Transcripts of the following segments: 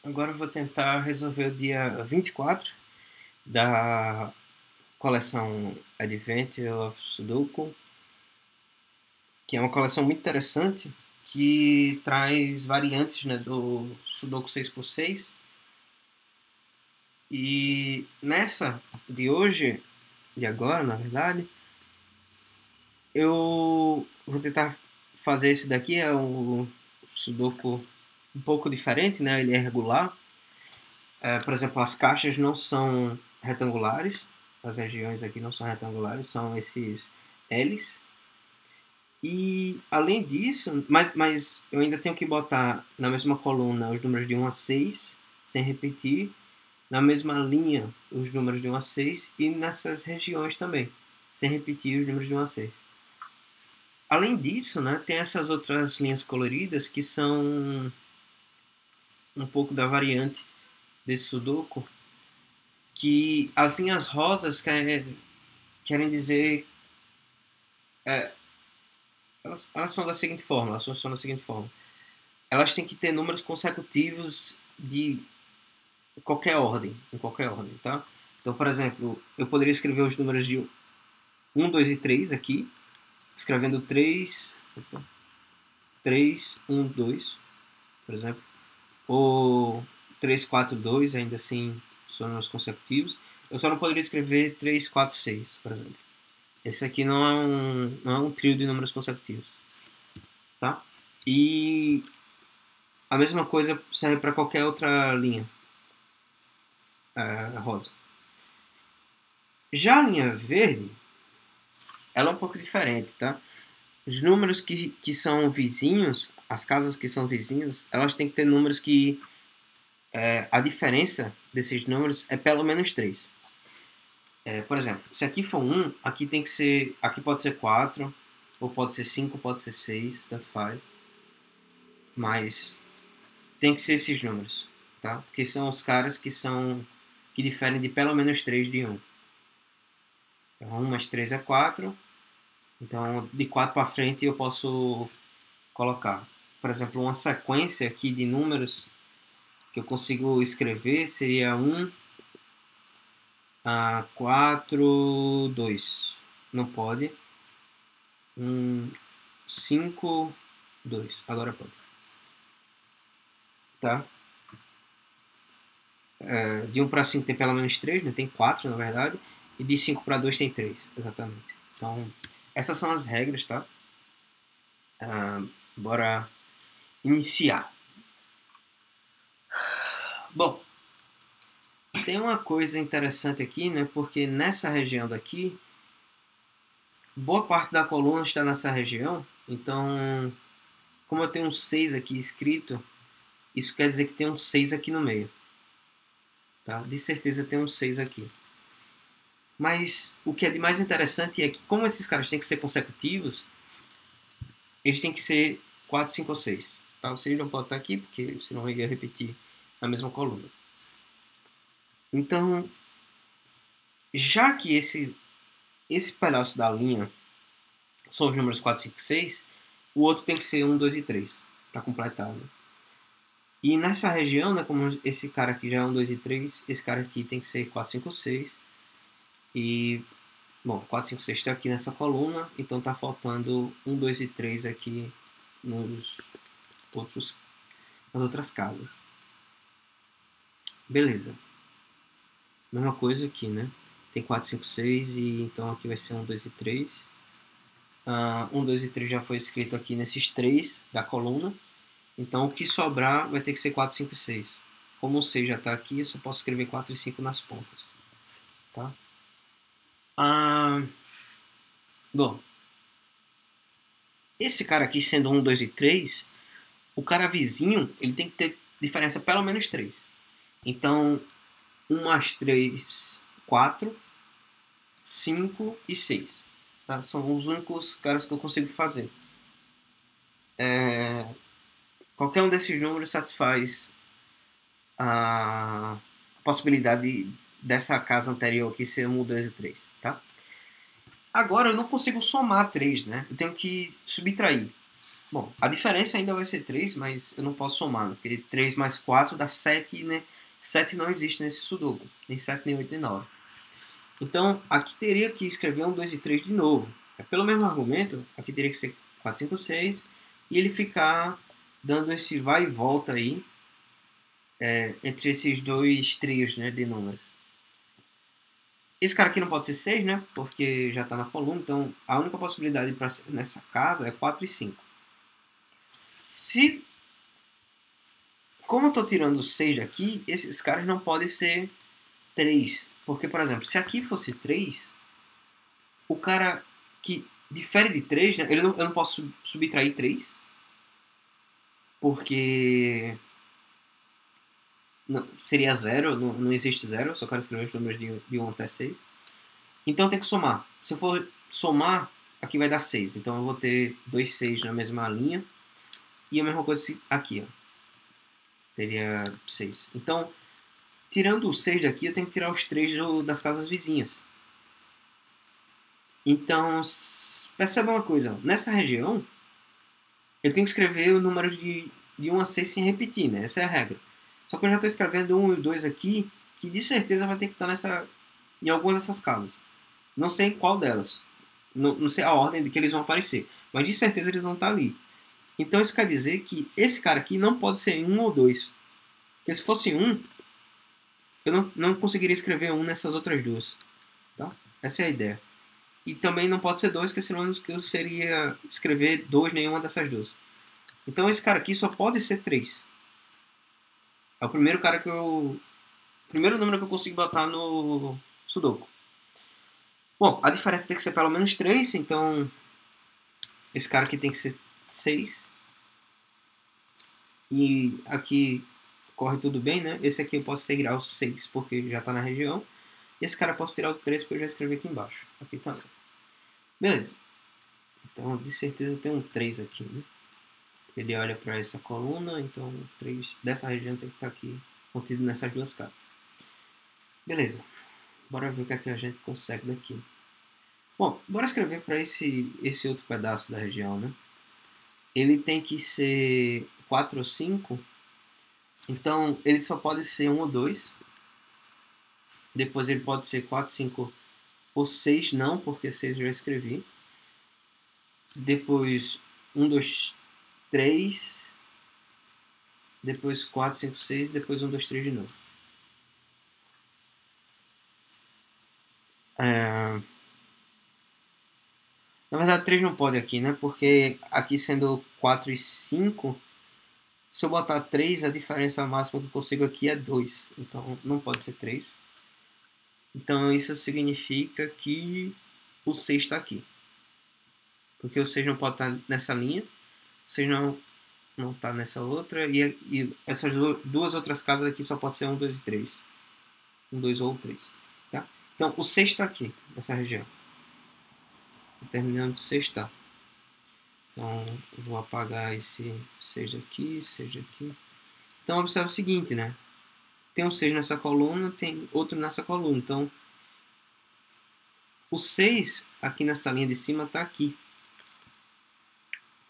Agora eu vou tentar resolver o dia 24 da coleção Adventure of Sudoku, que é uma coleção muito interessante que traz variantes, né, do Sudoku 6x6. E nessa de hoje, de agora, na verdade, eu vou tentar fazer esse daqui, é o Sudoku um pouco diferente, né? Ele é regular. Por exemplo, as caixas não são retangulares, as regiões aqui não são retangulares, são esses L's. E além disso, mas eu ainda tenho que botar na mesma coluna os números de 1 a 6, sem repetir, na mesma linha os números de 1 a 6 e nessas regiões também, sem repetir os números de 1 a 6. Além disso, né, tem essas outras linhas coloridas que são um pouco da variante desse Sudoku, que as linhas rosas querem dizer... É, elas são da seguinte forma, elas têm que ter números consecutivos de em qualquer ordem, tá? Então, por exemplo, eu poderia escrever os números de 1, 2 e 3 aqui, escrevendo 3, 1, 2, por exemplo, ou 3, 4, 2, ainda assim são números consecutivos. Eu só não poderia escrever 3, 4, 6, por exemplo. Esse aqui não é um trio de números consecutivos, tá? E a mesma coisa serve para qualquer outra linha rosa. Já a linha verde, ela é um pouco diferente, tá? Os números que são vizinhos, as casas que são vizinhas, elas têm que ter números que a diferença desses números é pelo menos 3. Por exemplo, se aqui for 1, aqui tem que ser, aqui pode ser 4, ou pode ser 5, pode ser 6, tanto faz. Mas tem que ser esses números, tá? Porque são os caras que diferem de pelo menos 3 de 1. Então, 1 mais 3 é 4. Então, de 4 para frente eu posso colocar, por exemplo, uma sequência aqui de números que eu consigo escrever seria 1, 4, 2. Não pode. 1, 5, 2. Agora pode. Tá? De 1 para 5 tem pelo menos 3, né? Tem 4 na verdade. E de 5 para 2 tem 3, exatamente. Então, essas são as regras, tá? Bora iniciar. Bom, tem uma coisa interessante aqui, né? Porque nessa região daqui, boa parte da coluna está nessa região. Então, como eu tenho um 6 aqui escrito, isso quer dizer que tem um 6 aqui no meio. Tá? De certeza tem um 6 aqui. Mas o que é de mais interessante é que, como esses caras têm que ser consecutivos, eles têm que ser 4, 5 ou 6. Tá? O 6 não pode estar aqui, porque senão eu ia repetir na mesma coluna. Então, já que esse pedaço da linha são os números 4, 5, 6, o outro tem que ser 1, 2 e 3 para completar. Né? E nessa região, né, como esse cara aqui já é 1, 2 e 3, esse cara aqui tem que ser 4, 5, 6. E, bom, 4, 5, 6 está aqui nessa coluna, então está faltando 1, 2 e 3 aqui nas outras casas. Beleza. Mesma coisa aqui, né? Tem 4, 5, 6 e então aqui vai ser 1, 2 e 3. 1, 2 e 3 já foi escrito aqui nesses 3 da coluna. Então o que sobrar vai ter que ser 4, 5 e 6. Como o 6 já está aqui, eu só posso escrever 4 e 5 nas pontas. Tá? Bom, esse cara aqui sendo 1, 2 e 3, o cara vizinho ele tem que ter diferença pelo menos 3. Então, 1 mais 3, 4, 5 e 6. Tá? São os únicos caras que eu consigo fazer. Qualquer um desses números satisfaz a possibilidade dessa casa anterior aqui ser 1, 2 e 3. Tá? Agora eu não consigo somar 3, né? Eu tenho que subtrair. Bom, a diferença ainda vai ser 3, mas eu não posso somar, né? Porque 3 mais 4 dá 7, né? 7 não existe nesse sudoku, nem 7, nem 8, nem 9. Então, aqui teria que escrever 1, 2 e 3 de novo. Pelo mesmo argumento, aqui teria que ser 4, 5, 6, e ele ficar dando esse vai e volta aí, entre esses dois trios, né, de números. Esse cara aqui não pode ser 6, né? Porque já está na coluna. Então, a única possibilidade pra, nessa casa é 4 e 5. Como eu estou tirando 6 daqui, esses caras não podem ser 3. Porque, por exemplo, se aqui fosse 3, o cara que difere de 3, né? Eu não posso subtrair 3. Porque não, seria 0, não existe 0. Eu só quero escrever os números de 1 até 6. Então tem que somar. Se eu for somar, aqui vai dar 6. Então eu vou ter 2 6 na mesma linha. E a mesma coisa aqui, ó. Teria 6. Então, tirando o 6 daqui, eu tenho que tirar os 3 das casas vizinhas. Então, perceba uma coisa. Nessa região, eu tenho que escrever o número de 1 a 6 sem repetir, né? Essa é a regra. Só que eu já estou escrevendo 1 e 2 aqui, que de certeza vai ter que estar em alguma dessas casas. Não sei qual delas. Não sei a ordem de que eles vão aparecer. Mas de certeza eles vão estar ali. Então isso quer dizer que esse cara aqui não pode ser 1 ou 2. Porque se fosse 1, eu não conseguiria escrever 1 nessas outras duas. Tá? Essa é a ideia. E também não pode ser 2, porque senão eu seria escrever 2 nenhuma dessas duas. Então esse cara aqui só pode ser 3. É o primeiro cara que eu... primeiro número que eu consigo botar no Sudoku. Bom, a diferença tem que ser pelo menos 3, então esse cara aqui tem que ser 6. E aqui corre tudo bem, né? Esse aqui eu posso tirar o 6 porque já está na região. Esse cara eu posso tirar o 3 porque eu já escrevi aqui embaixo. Aqui também. Beleza. Então, de certeza tem um 3 aqui, né? Ele olha para essa coluna, então o 3 dessa região tem que estar aqui, contido nessas duas casas. Beleza. Bora ver o que é que a gente consegue daqui. Bom, bora escrever para esse outro pedaço da região, né? Ele tem que ser 4 ou 5. Então, ele só pode ser 1 ou 2. Depois ele pode ser 4, 5 ou 6. Não, porque 6 eu já escrevi. Depois 1, 2, 3. Depois 4, 5, 6. Depois 1, 2, 3 de novo. Na verdade, 3 não pode aqui, né? Porque aqui sendo 4 e 5, se eu botar 3, a diferença máxima que eu consigo aqui é 2. Então, não pode ser 3. Então, isso significa que o 6 está aqui. Porque o 6 não pode estar nessa linha. O 6 não está nessa outra. E essas duas outras casas aqui só pode ser 1, 2 e 3. 1, 2 ou 3. Tá? Então, o 6 está aqui, nessa região. Terminando de 6 está. Então, eu vou apagar esse 6 daqui, 6 daqui. Então, observe o seguinte, né? Tem um 6 nessa coluna, tem outro nessa coluna. Então, o 6 aqui nessa linha de cima está aqui.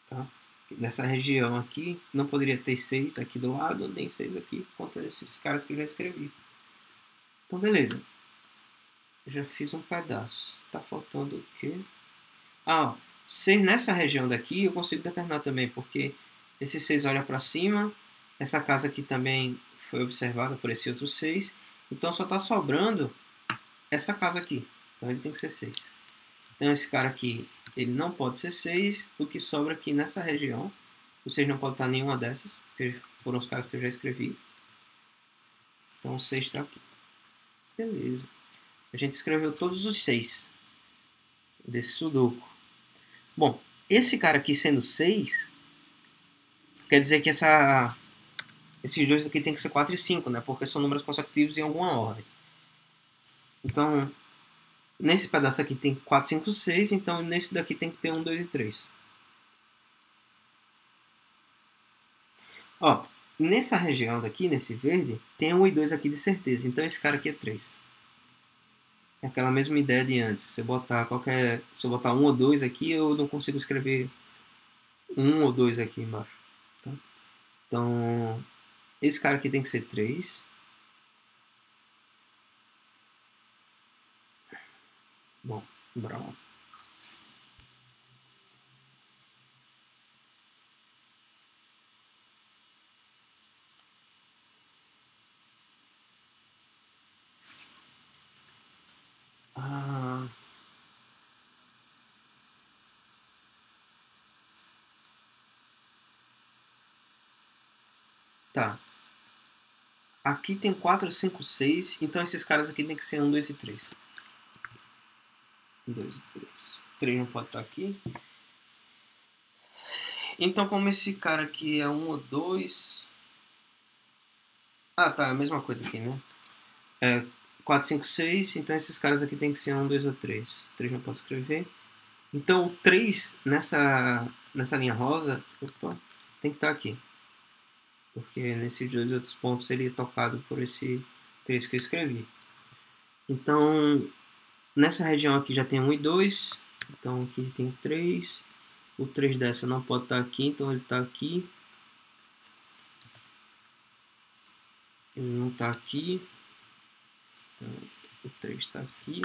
Tá? Nessa região aqui, não poderia ter 6 aqui do lado, nem 6 aqui, por conta desses caras que eu já escrevi. Então, beleza. Eu já fiz um pedaço. Tá faltando o quê? Ah, 6 nessa região daqui eu consigo determinar também, porque esse 6 olha para cima, essa casa aqui também foi observada por esse outro 6, então só está sobrando essa casa aqui, então ele tem que ser 6. Então esse cara aqui, ele não pode ser 6, o que sobra aqui nessa região, o 6 não pode estar em nenhuma dessas, porque foram os caras que eu já escrevi. Então o 6 está aqui. Beleza. A gente escreveu todos os 6 desse sudoku. Bom, esse cara aqui sendo 6, quer dizer que esses dois aqui tem que ser 4 e 5, né? Porque são números consecutivos em alguma ordem. Então, nesse pedaço aqui tem 4, 5, 6. Então, nesse daqui tem que ter 1, 2 e 3. Ó, nessa região daqui, nesse verde, tem 1 e 2 aqui de certeza. Então, esse cara aqui é 3. É aquela mesma ideia de antes. Se eu botar 1 ou 2 aqui, eu não consigo escrever um ou dois aqui embaixo. Tá? Então, esse cara aqui tem que ser 3. Bom, bora lá. Ah, tá. Aqui tem 4, 5, 6. Então esses caras aqui tem que ser 1, 2 e 3. 1, 2 e 3. 3 não pode estar aqui. Então, como esse cara aqui é 1 ou 2... Ah, tá. É a mesma coisa aqui, né? É 4, 5, 6. Então esses caras aqui tem que ser 1, 2 ou 3. 3 não pode escrever. Então o 3 nessa linha rosa, opa, tem que estar aqui. Porque nesses dois outros pontos ele é tocado por esse 3 que eu escrevi. Então, nessa região aqui já tem 1 e 2. Então aqui tem 3. O 3 dessa não pode estar aqui, então ele está aqui. Ele não está aqui. Então, o 3 está aqui.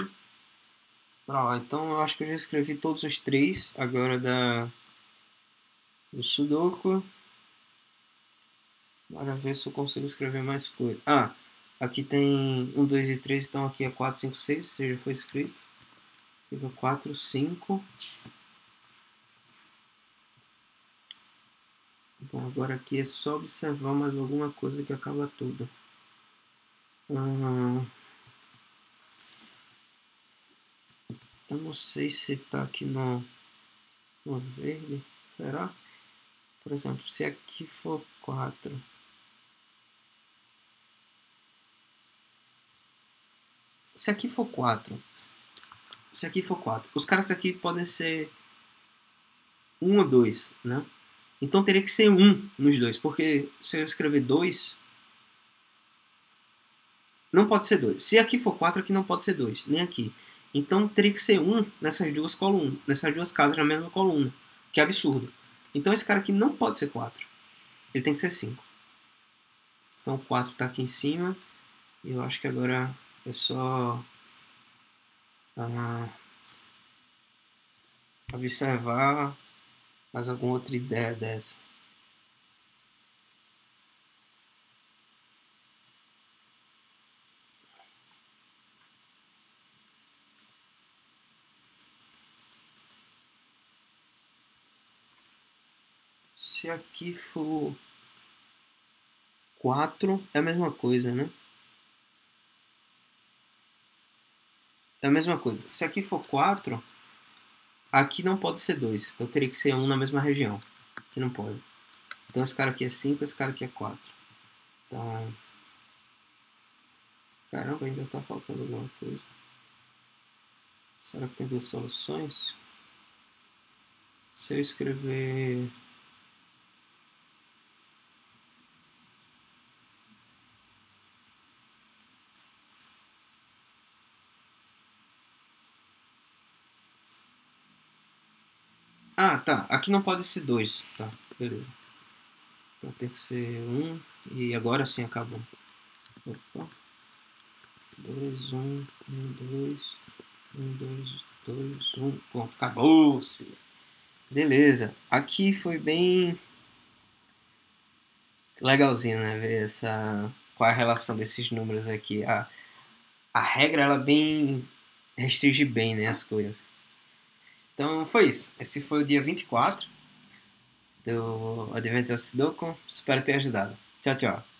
Então eu acho que eu já escrevi todos os 3 agora do Sudoku. Bora ver se eu consigo escrever mais coisa. Ah, aqui tem 1, 2 e 3, então aqui é 4, 5, 6, ou seja, foi escrito. Fica 4, 5. Bom, agora aqui é só observar mais alguma coisa que acaba tudo. Eu não sei se tá aqui no verde. Será? Por exemplo, se aqui for 4. Se aqui for 4. Se aqui for 4. Os caras aqui podem ser 1 ou 2, né? Então teria que ser 1 nos dois. Porque se eu escrever 2, não pode ser 2. Se aqui for 4, aqui não pode ser 2. Nem aqui. Então teria que ser 1 nessas duas colunas. Nessas duas casas na mesma coluna. Que absurdo. Então esse cara aqui não pode ser 4. Ele tem que ser 5. Então o 4 está aqui em cima. E eu acho que agora é só observar mais alguma outra ideia dessa. Se aqui for 4, é a mesma coisa, né? É a mesma coisa. Se aqui for 4, aqui não pode ser 2. Então teria que ser 1 na mesma região. Aqui não pode. Então esse cara aqui é 5, esse cara aqui é 4. Então... Caramba, ainda está faltando alguma coisa. Será que tem duas soluções? Se eu escrever... Ah, tá. Aqui não pode ser 2. Tá, beleza. Então tem que ser 1. E agora sim acabou. Opa. 2, 1, 1, 2, 1, 2, 2, 1. Pronto, acabou-se. Beleza. Aqui foi bem legalzinho, né? Ver qual é a relação desses números aqui. A regra, ela bem restringe bem, né, as coisas. Então foi isso. Esse foi o dia 24 do Adventure Sudoku. Espero ter ajudado. Tchau, tchau.